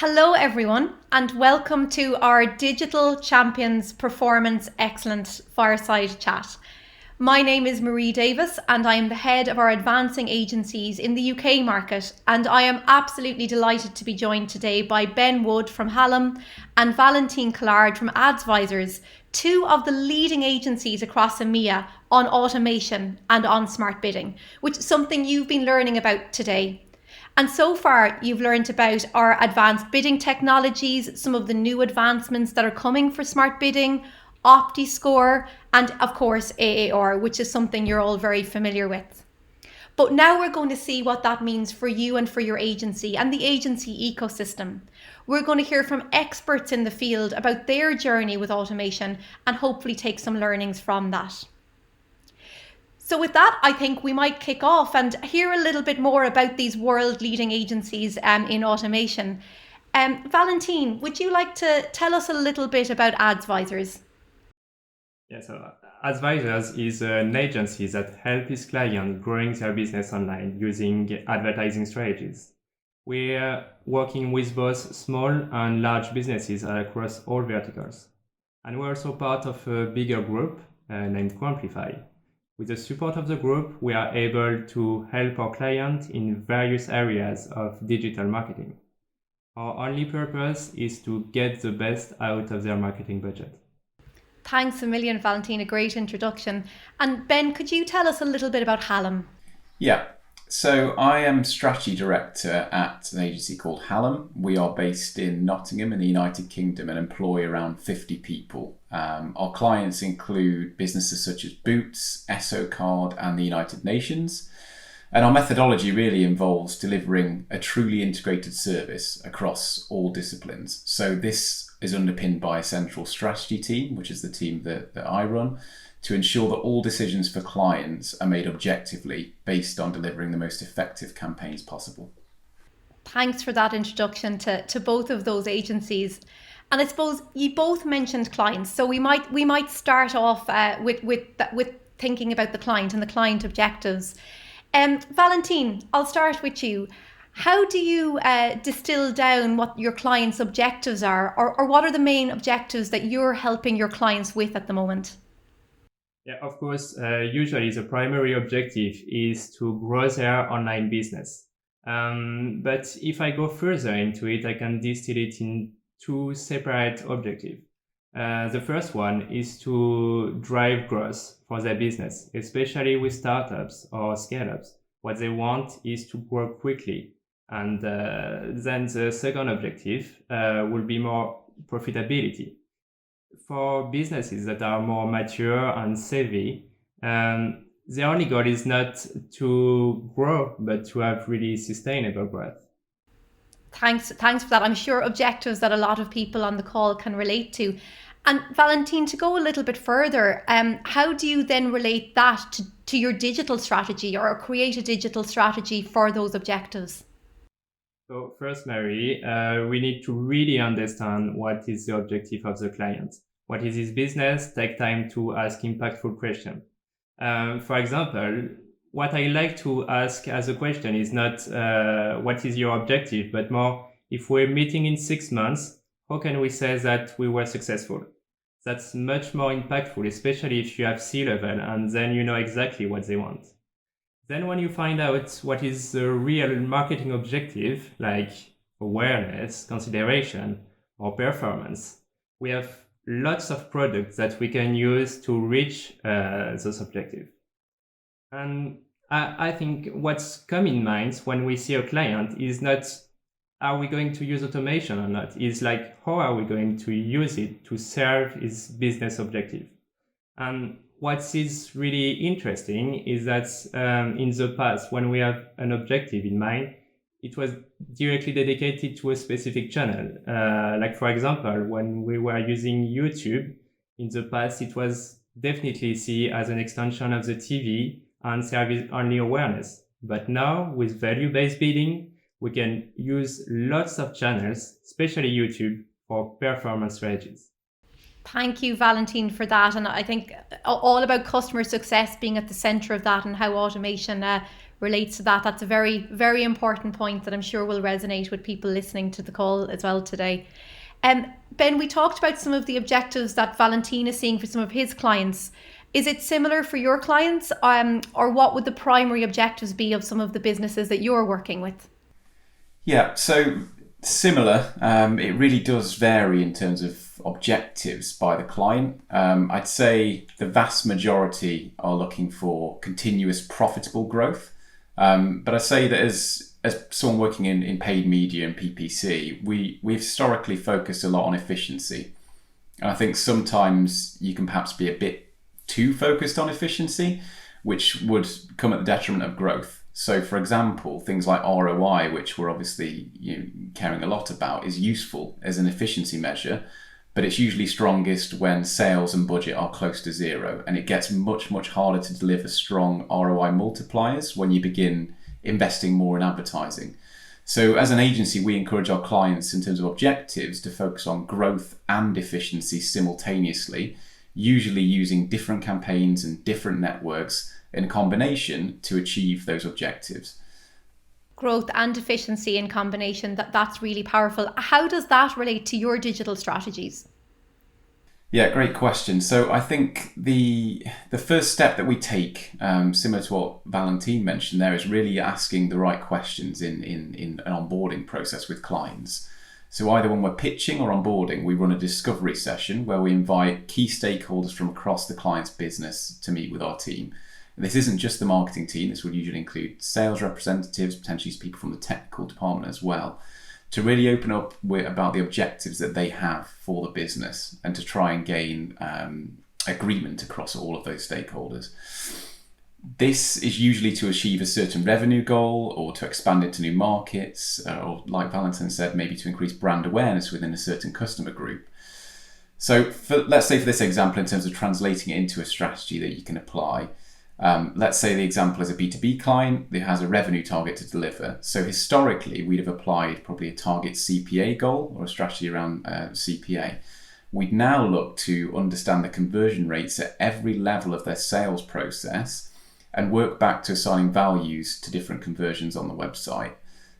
Hello, everyone, and welcome to our Digital Champions Performance Excellence Fireside Chat. My name is Marie Davis, and I am the head of our advancing agencies in the UK market. And I am absolutely delighted to be joined today by Ben Wood from Hallam and Valentine Collard from Advisors, two of the leading agencies across EMEA on automation and on smart bidding, which is something you've been learning about today. And so far, you've learned about our advanced bidding technologies, some of the new advancements that are coming for smart bidding, OptiScore, and of course, AAR, which is something you're all very familiar with. But now we're going to see what that means for you and for your agency and the agency ecosystem. We're going to hear from experts in the field about their journey with automation and hopefully take some learnings from that. So with that, I think we might kick off and hear a little bit more about these world-leading agencies in automation. Valentine, would you like to tell us a little bit about Advisors? Yeah, so Advisors is an agency that helps its clients growing their business online using advertising strategies. We're working with both small and large businesses across all verticals. And we're also part of a bigger group named Quamplify. With the support of the group, we are able to help our clients in various areas of digital marketing. Our only purpose is to get the best out of their marketing budget. Thanks a million, Valentine. A great introduction. And Ben, could you tell us a little bit about Hallam? Yeah, so I am strategy director at an agency called Hallam. We are based in Nottingham in the United Kingdom and employ around 50 people. Our clients include businesses such as Boots, ESSO-Card and the United Nations. And our methodology really involves delivering a truly integrated service across all disciplines. So this is underpinned by a central strategy team, which is the team that I run, to ensure that all decisions for clients are made objectively based on delivering the most effective campaigns possible. Thanks for that introduction to both of those agencies. And I suppose you both mentioned clients, so we might start off with thinking about the client and the client objectives. Valentine, I'll start with you. How do you distill down what your clients' objectives are, or what are the main objectives that you're helping your clients with at the moment? Yeah, of course, usually the primary objective is to grow their online business. But if I go further into it, I can distill it in two separate objectives. The first one is to drive growth for their business, especially with startups or scale-ups. What they want is to grow quickly. And then the second objective will be more profitability. For businesses that are more mature and savvy, the only goal is not to grow, but to have really sustainable growth. Thanks for that. I'm sure objectives that a lot of people on the call can relate to. And Valentine, to go a little bit further, how do you then relate that to your digital strategy or create a digital strategy for those objectives? So first, Mary, we need to really understand what is the objective of the client. What is his business? Take time to ask impactful questions. For example, what I like to ask as a question is not what is your objective, but more if we're meeting in 6 months, how can we say that we were successful? That's much more impactful, especially if you have C-level and then you know exactly what they want. Then when you find out what is the real marketing objective, like awareness, consideration, or performance, we have lots of products that we can use to reach those objectives. And I think what's come in mind when we see a client is not are we going to use automation or not? It's like how are we going to use it to serve its business objective? And what is really interesting is that in the past, when we have an objective in mind, it was directly dedicated to a specific channel. Like, for example, when we were using YouTube in the past, it was definitely seen as an extension of the TV and service only awareness. But now, with value-based bidding, we can use lots of channels, especially YouTube, for performance strategies. Thank you, Valentine, for that. And I think all about customer success being at the center of that and how automation relates to that. That's a very, very important point that I'm sure will resonate with people listening to the call as well today. Ben, we talked about some of the objectives that Valentin is seeing for some of his clients. Is it similar for your clients, or what would the primary objectives be of some of the businesses that you're working with? Yeah, so similar. It really does vary in terms of objectives by the client. I'd say the vast majority are looking for continuous profitable growth. But I say that as someone working in paid media and PPC, we've historically focused a lot on efficiency. And I think sometimes you can perhaps be a bit too focused on efficiency, which would come at the detriment of growth. So for example, things like ROI, which we're obviously caring a lot about, is useful as an efficiency measure, but it's usually strongest when sales and budget are close to zero. And it gets much, much harder to deliver strong ROI multipliers when you begin investing more in advertising. So as an agency, we encourage our clients in terms of objectives to focus on growth and efficiency simultaneously, usually using different campaigns and different networks in combination to achieve those objectives. Growth and efficiency in combination, that's really powerful. How does that relate to your digital strategies? Yeah, great question. So I think the first step that we take, similar to what Valentin mentioned there, is really asking the right questions in an onboarding process with clients. So either when we're pitching or onboarding, we run a discovery session where we invite key stakeholders from across the client's business to meet with our team. And this isn't just the marketing team. This would usually include sales representatives, potentially people from the technical department as well, to really open up about the objectives that they have for the business and to try and gain agreement across all of those stakeholders. This is usually to achieve a certain revenue goal or to expand into new markets, or like Valentin said, maybe to increase brand awareness within a certain customer group. So let's say for this example, in terms of translating it into a strategy that you can apply, let's say the example is a B2B client that has a revenue target to deliver. So historically, we'd have applied probably a target CPA goal or a strategy around CPA. We'd now look to understand the conversion rates at every level of their sales process and work back to assigning values to different conversions on the website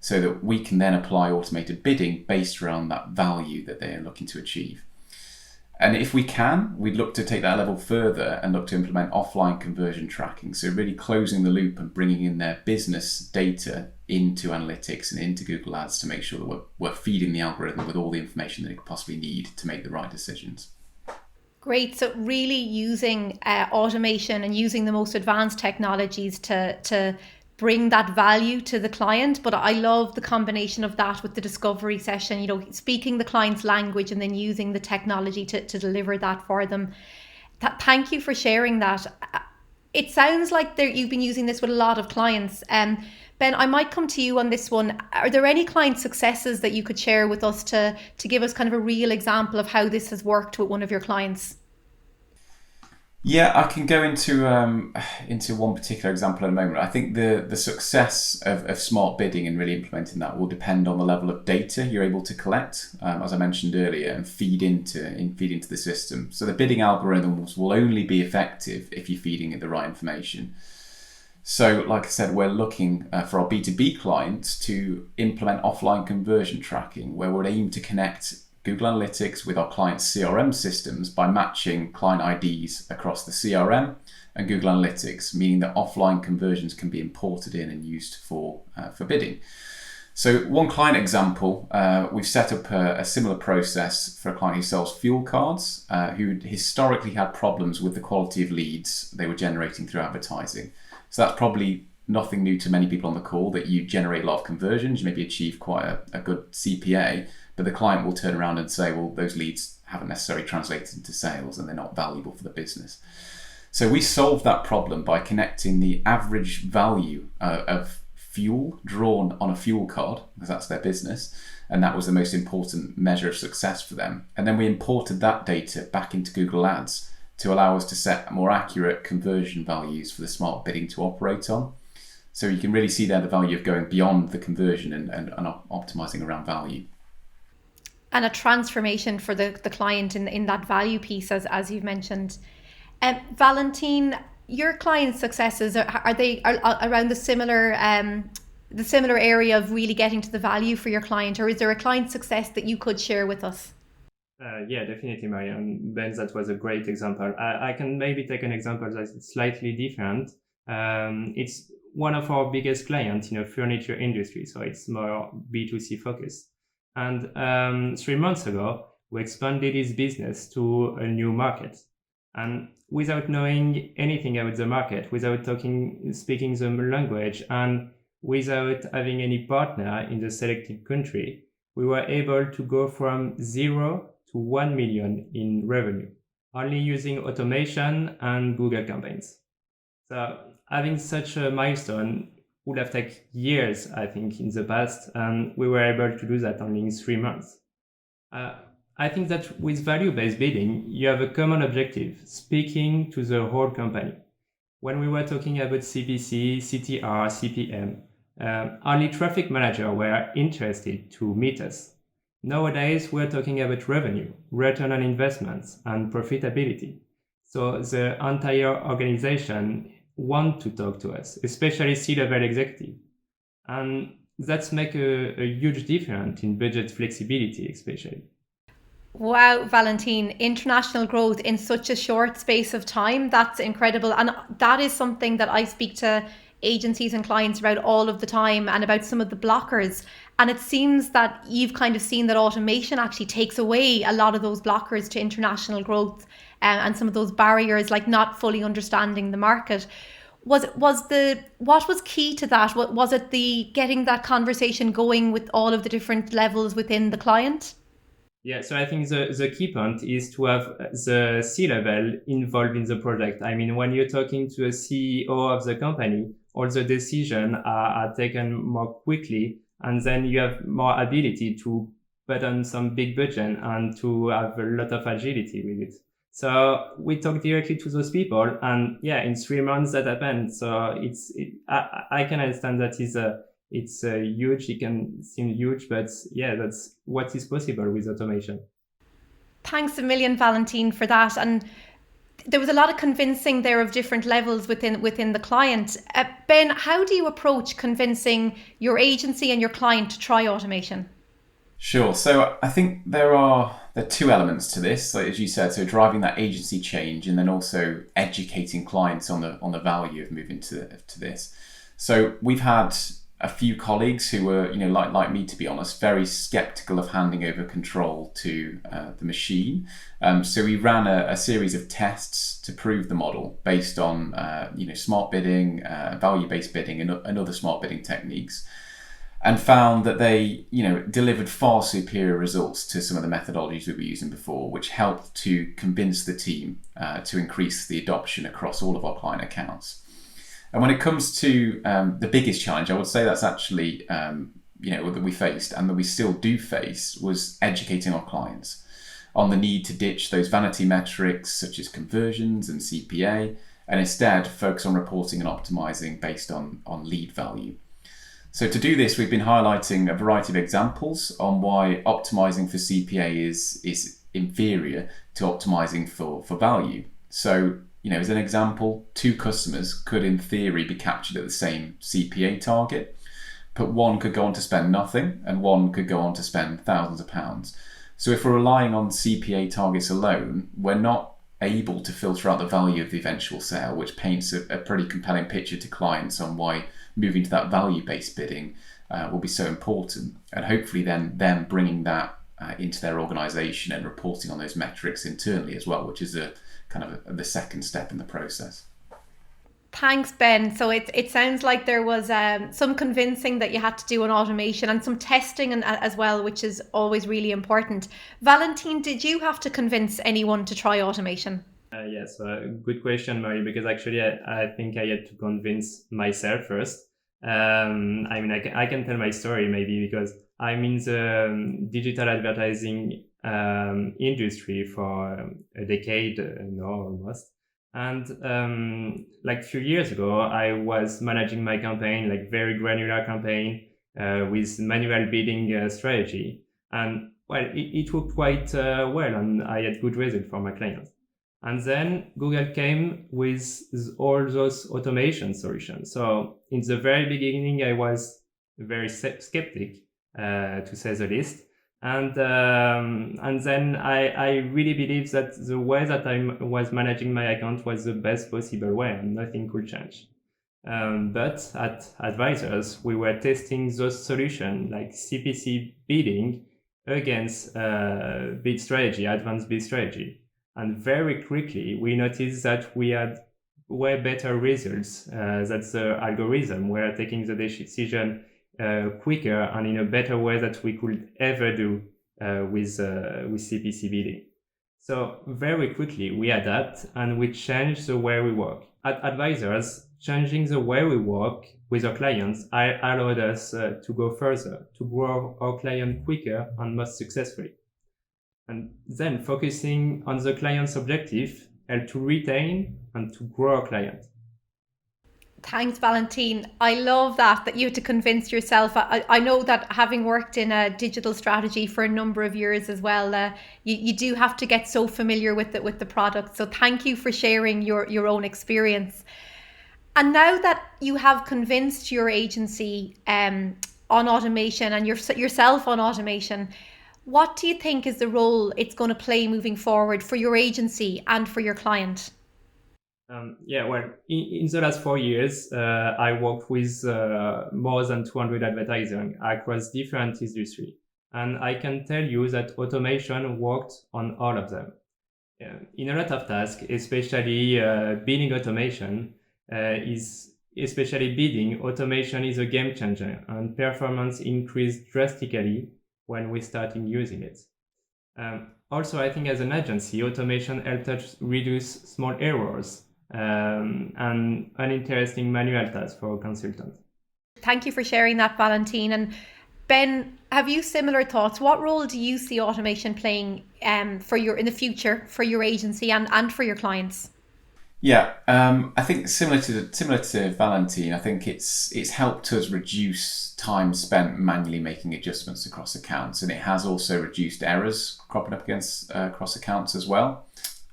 so that we can then apply automated bidding based around that value that they are looking to achieve. And if we can, we'd look to take that level further and look to implement offline conversion tracking. So really closing the loop and bringing in their business data into analytics and into Google Ads to make sure that we're feeding the algorithm with all the information that it could possibly need to make the right decisions. Great. So really using automation and using the most advanced technologies to bring that value to the client. But I love the combination of that with the discovery session, speaking the client's language and then using the technology to deliver that for them. Thank you for sharing that. It sounds like you've been using this with a lot of clients. Ben, I might come to you on this one. Are there any client successes that you could share with us to give us kind of a real example of how this has worked with one of your clients? Yeah, I can go into one particular example in a moment. I think the success of smart bidding and really implementing that will depend on the level of data you're able to collect, as I mentioned earlier, and feed into the system. So the bidding algorithms will only be effective if you're feeding it the right information. So like I said, we're looking for our B2B clients to implement offline conversion tracking, where we're aiming to connect Google Analytics with our clients' CRM systems by matching client IDs across the CRM and Google Analytics, meaning that offline conversions can be imported in and used for bidding. So one client example, we've set up a similar process for a client who sells fuel cards, who historically had problems with the quality of leads they were generating through advertising. So that's probably nothing new to many people on the call, that you generate a lot of conversions, you maybe achieve quite a good CPA, but the client will turn around and say, well, those leads haven't necessarily translated into sales and they're not valuable for the business. So we solved that problem by connecting the average value of fuel drawn on a fuel card, because that's their business, and that was the most important measure of success for them. And then we imported that data back into Google Ads to allow us to set more accurate conversion values for the smart bidding to operate on. So you can really see there the value of going beyond the conversion and optimizing around value. And a transformation for the client in that value piece, as you've mentioned. Valentin, Your client successes are they around the similar area of really getting to the value for your client, or is there a client success that you could share with us? Yeah, definitely, Marian. Ben, that was a great example. I can maybe take an example that's slightly different. It's one of our biggest clients in the furniture industry, so it's more B2C focused. And 3 months ago, we expanded his business to a new market. And without knowing anything about the market, without speaking the language, and without having any partner in the selected country, we were able to go from 0 to 1 million in revenue, only using automation and Google campaigns. So having such a milestone would have taken years, I think, in the past, and we were able to do that only in 3 months. Uh, I think that with value-based bidding, you have a common objective, speaking to the whole company. When we were talking about CPC, CTR, CPM, only traffic manager were interested to meet us. Nowadays, we're talking about revenue, return on investments, and profitability. So the entire organization want to talk to us, especially C-level executive. And that's make a huge difference in budget flexibility, especially. Wow, Valentine, international growth in such a short space of time, that's incredible. And that is something that I speak to agencies and clients about all of the time, and about some of the blockers. And it seems that you've kind of seen that automation actually takes away a lot of those blockers to international growth, and some of those barriers, like not fully understanding the market. What was key to that? What was it, the getting that conversation going with all of the different levels within the client? Yeah, so I think the key point is to have the C-level involved in the project. I mean, when you're talking to a CEO of the company, all the decisions are taken more quickly, and then you have more ability to put on some big budget and to have a lot of agility with it. So we talk directly to those people, and yeah, in 3 months that happened. So I can understand that is a it's huge. It can seem huge, but yeah, that's what is possible with automation. Thanks a million, Valentine, for that. And there was a lot of convincing there of different levels within the client. Ben, how do you approach convincing your agency and your client to try automation? Sure. So I think there are two elements to this, like as you said. So driving that agency change, and then also educating clients on the value of moving to this. So we've had a few colleagues who were, like me, to be honest, very skeptical of handing over control to the machine. So we ran a series of tests to prove the model based on, smart bidding, value-based bidding, and other smart bidding techniques, and found that they, delivered far superior results to some of the methodologies we were using before, which helped to convince the team to increase the adoption across all of our client accounts. And when it comes to the biggest challenge, I would say that's actually, that we faced and that we still do face, was educating our clients on the need to ditch those vanity metrics such as conversions and CPA, and instead focus on reporting and optimizing based on lead value. So to do this, we've been highlighting a variety of examples on why optimizing for CPA is inferior to optimizing for value. So, as an example, two customers could in theory be captured at the same CPA target, but one could go on to spend nothing and one could go on to spend thousands of pounds. So if we're relying on CPA targets alone, we're not able to filter out the value of the eventual sale, which paints a pretty compelling picture to clients on why moving to that value-based bidding will be so important, and hopefully then them bringing that into their organization and reporting on those metrics internally as well, which is a kind of the second step in the process. Thanks, Ben. So it sounds like there was some convincing that you had to do on automation, and some testing as well, which is always really important. Valentine, did you have to convince anyone to try automation? Yes, good question, Mary, because actually I think I had to convince myself first. I mean, I can tell my story maybe because I'm in the digital advertising industry for a decade now almost. And like a few years ago, I was managing my campaign, like very granular campaign with manual bidding strategy. And well, it worked quite well, and I had good results for my clients. And then Google came with all those automation solutions. So in the very beginning, I was very skeptic, to say the least. And then I really believed that the way that I was managing my account was the best possible way, and nothing could change. But at Advisors, we were testing those solutions like CPC bidding against bid strategy, advanced bid strategy. And very quickly, we noticed that we had way better results. That the algorithm were taking the decision quicker and in a better way that we could ever do with CPC bidding. So very quickly, we adapt and we change the way we work. At Advisors, changing the way we work with our clients allowed us to go further, to grow our client quicker and most successfully. And then focusing on the client's objective help to retain and to grow our client. Thanks, Valentine. I love that you had to convince yourself. I know that having worked in a digital strategy for a number of years as well, you do have to get so familiar with the product. So thank you for sharing your own experience. And now that you have convinced your agency on automation and yourself on automation, what do you think is the role it's going to play moving forward for your agency and for your client? In the last 4 years, I worked with more than 200 advertisers across different industries. And I can tell you that automation worked on all of them. In a lot of tasks, especially bidding automation, automation is a game changer, and performance increased drastically when we started using it. Also, I think as an agency, automation helped us reduce small errors and uninteresting manual tasks for consultants. Thank you for sharing that, Valentine. And Ben, have you similar thoughts? What role do you see automation playing in the future for your agency and for your clients? Yeah, I think similar to Valentine, I think it's helped us reduce time spent manually making adjustments across accounts, and it has also reduced errors cropping up across accounts as well.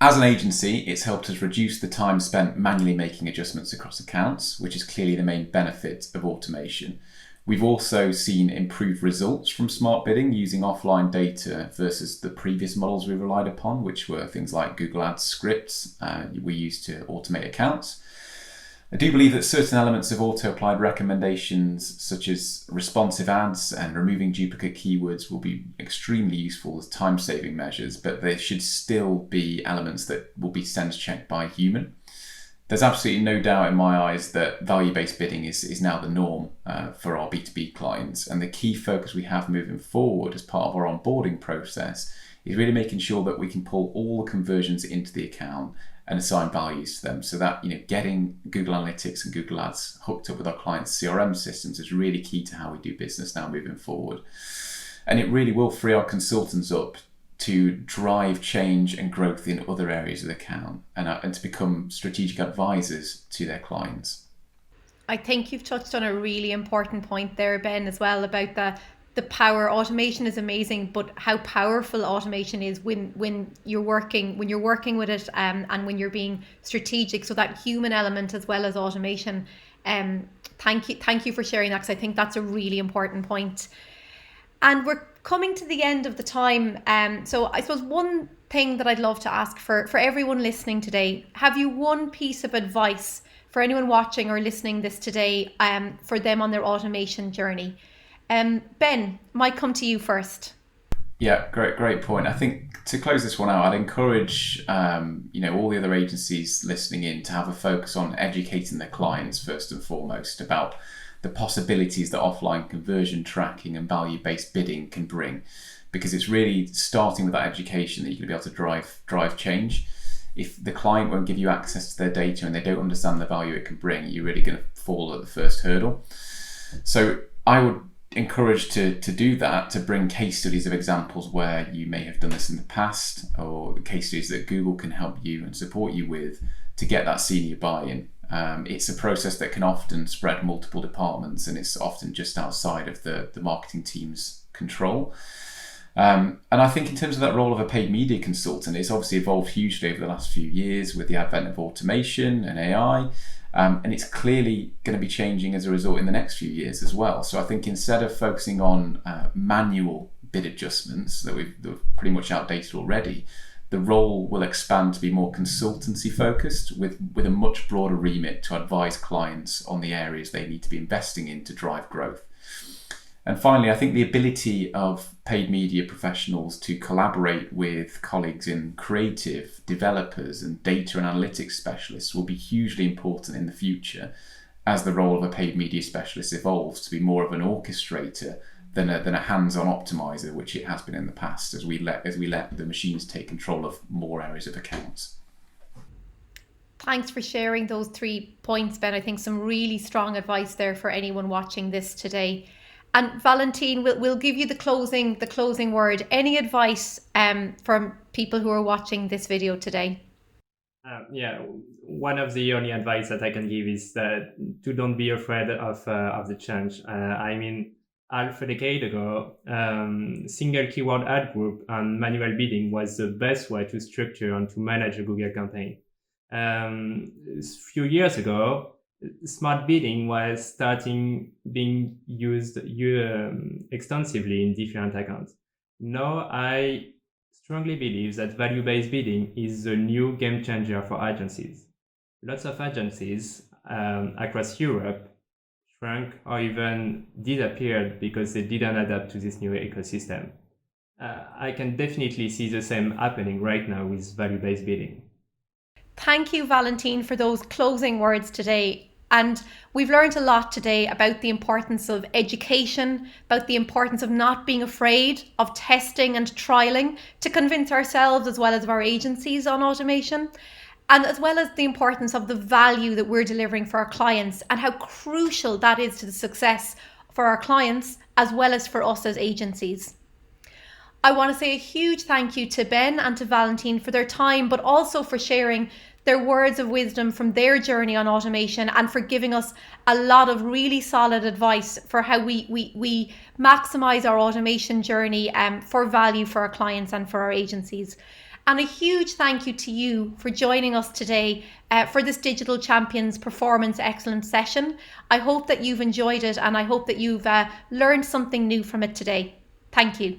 As an agency, it's helped us reduce the time spent manually making adjustments across accounts, which is clearly the main benefit of automation. We've also seen improved results from smart bidding using offline data versus the previous models we relied upon, which were things like Google Ads scripts we used to automate accounts. I do believe that certain elements of auto-applied recommendations, such as responsive ads and removing duplicate keywords, will be extremely useful as time-saving measures, but there should still be elements that will be sense-checked by a human. There's absolutely no doubt in my eyes that value-based bidding is now the norm for our B2B clients. And the key focus we have moving forward as part of our onboarding process is really making sure that we can pull all the conversions into the account and assign values to them, so that getting Google Analytics and Google Ads hooked up with our clients' CRM systems is really key to how we do business now moving forward. And it really will free our consultants up to drive change and growth in other areas of the account and to become strategic advisors to their clients. I think you've touched on a really important point there, Ben, as well, about the power. Automation is amazing, but how powerful automation is when you're working with it and when you're being strategic. So that human element as well as automation. Thank you for sharing that, because I think that's a really important point. And we're coming to the end of the time. So I suppose one thing that I'd love to ask for everyone listening today, have you one piece of advice for anyone watching or listening this today for them on their automation journey? Ben, might come to you first. Yeah, great point. I think to close this one out, I'd encourage all the other agencies listening in to have a focus on educating their clients first and foremost about the possibilities that offline conversion tracking and value-based bidding can bring, because it's really starting with that education that you're going to be able to drive change. If the client won't give you access to their data and they don't understand the value it can bring, you're really going to fall at the first hurdle. So I would encourage to do that, to bring case studies of examples where you may have done this in the past, or case studies that Google can help you and support you with to get that senior buy-in. It's a process that can often spread multiple departments, and it's often just outside of the marketing team's control. And I think in terms of that role of a paid media consultant, it's obviously evolved hugely over the last few years with the advent of automation and AI. And it's clearly going to be changing as a result in the next few years as well. So I think instead of focusing on manual bid adjustments that we've pretty much outdated already, the role will expand to be more consultancy focused with a much broader remit to advise clients on the areas they need to be investing in to drive growth. And finally, I think the ability of paid media professionals to collaborate with colleagues in creative, developers, and data and analytics specialists will be hugely important in the future as the role of a paid media specialist evolves to be more of an orchestrator than a hands-on optimizer, which it has been in the past, as we let the machines take control of more areas of accounts. Thanks for sharing those 3 points, Ben. I think some really strong advice there for anyone watching this today. And Valentine, we'll give you the closing word. Any advice from people who are watching this video today? One of the only advice that I can give is that to don't be afraid of the change. Half a decade ago, single keyword ad group and manual bidding was the best way to structure and to manage a Google campaign. A few years ago, smart bidding was starting being used extensively in different accounts. Now, I strongly believe that value-based bidding is the new game changer for agencies. Lots of agencies across Europe shrunk or even disappeared because they didn't adapt to this new ecosystem. I can definitely see the same happening right now with value-based bidding. Thank you, Valentine, for those closing words today. And we've learned a lot today about the importance of education, about the importance of not being afraid of testing and trialing to convince ourselves as well as our agencies on automation, and as well as the importance of the value that we're delivering for our clients and how crucial that is to the success for our clients as well as for us as agencies. I want to say a huge thank you to Ben and to Valentine for their time, but also for sharing their words of wisdom from their journey on automation and for giving us a lot of really solid advice for how we maximize our automation journey for value for our clients and for our agencies. And a huge thank you to you for joining us today for this Digital Champions Performance Excellence session. I hope that you've enjoyed it and I hope that you've learned something new from it today. Thank you.